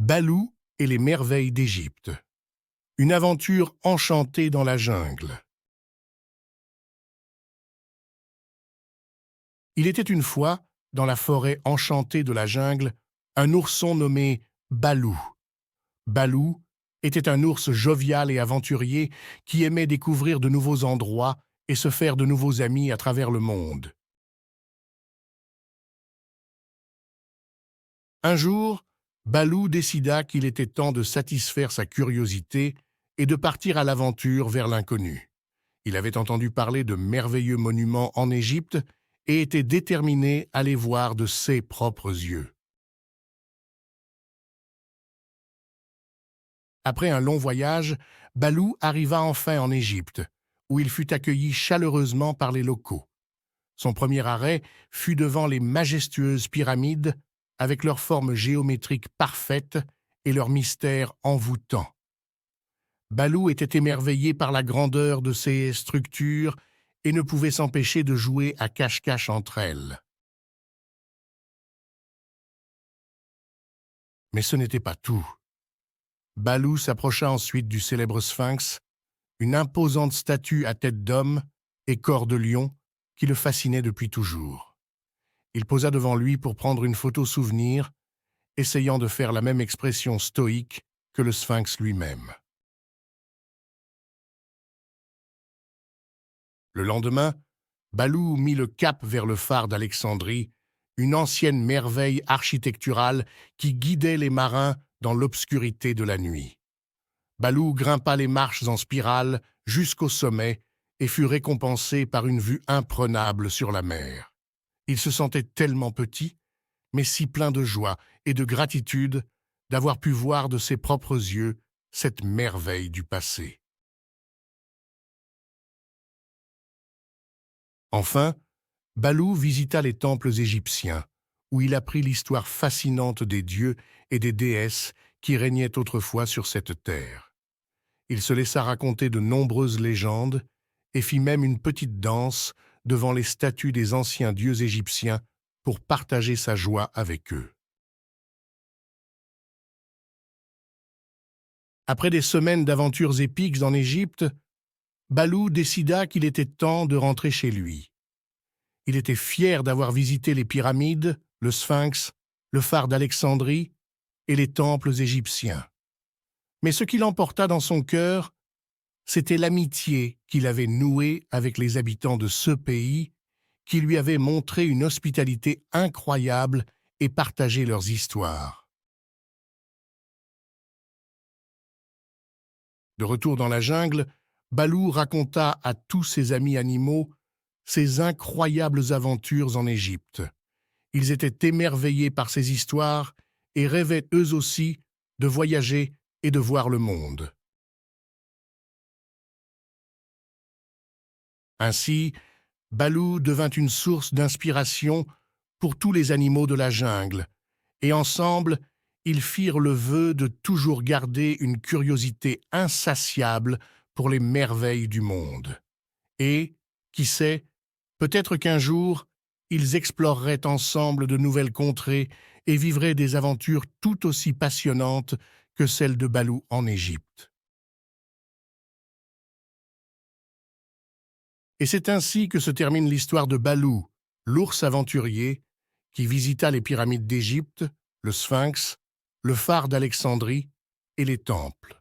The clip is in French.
Balou et les merveilles d'Égypte. Une aventure enchantée dans la jungle. Il était une fois, dans la forêt enchantée de la jungle, un ourson nommé Balou. Balou était un ours jovial et aventurier qui aimait découvrir de nouveaux endroits et se faire de nouveaux amis à travers le monde. Un jour, Balou décida qu'il était temps de satisfaire sa curiosité et de partir à l'aventure vers l'inconnu. Il avait entendu parler de merveilleux monuments en Égypte et était déterminé à les voir de ses propres yeux. Après un long voyage, Balou arriva enfin en Égypte, où il fut accueilli chaleureusement par les locaux. Son premier arrêt fut devant les majestueuses pyramides, avec leurs formes géométriques parfaites et leurs mystères envoûtants. Balou était émerveillé par la grandeur de ces structures et ne pouvait s'empêcher de jouer à cache-cache entre elles. Mais ce n'était pas tout. Balou s'approcha ensuite du célèbre Sphinx, une imposante statue à tête d'homme et corps de lion qui le fascinait depuis toujours. Il posa devant lui pour prendre une photo souvenir, essayant de faire la même expression stoïque que le Sphinx lui-même. Le lendemain, Balou mit le cap vers le phare d'Alexandrie, une ancienne merveille architecturale qui guidait les marins dans l'obscurité de la nuit. Balou grimpa les marches en spirale jusqu'au sommet et fut récompensé par une vue imprenable sur la mer. Il se sentait tellement petit, mais si plein de joie et de gratitude d'avoir pu voir de ses propres yeux cette merveille du passé. Enfin, Balou visita les temples égyptiens, où il apprit l'histoire fascinante des dieux et des déesses qui régnaient autrefois sur cette terre. Il se laissa raconter de nombreuses légendes et fit même une petite danse devant les statues des anciens dieux égyptiens pour partager sa joie avec eux. Après des semaines d'aventures épiques en Égypte, Balou décida qu'il était temps de rentrer chez lui. Il était fier d'avoir visité les pyramides, le Sphinx, le phare d'Alexandrie et les temples égyptiens. Mais ce qui l'emporta dans son cœur, c'était l'amitié qu'il avait nouée avec les habitants de ce pays, qui lui avaient montré une hospitalité incroyable et partagé leurs histoires. De retour dans la jungle, Balou raconta à tous ses amis animaux ses incroyables aventures en Égypte. Ils étaient émerveillés par ces histoires et rêvaient eux aussi de voyager et de voir le monde. Ainsi, Balou devint une source d'inspiration pour tous les animaux de la jungle, et ensemble, ils firent le vœu de toujours garder une curiosité insatiable pour les merveilles du monde. Et, qui sait, peut-être qu'un jour, ils exploreraient ensemble de nouvelles contrées et vivraient des aventures tout aussi passionnantes que celles de Balou en Égypte. Et c'est ainsi que se termine l'histoire de Balou, l'ours aventurier, qui visita les pyramides d'Égypte, le Sphinx, le phare d'Alexandrie et les temples.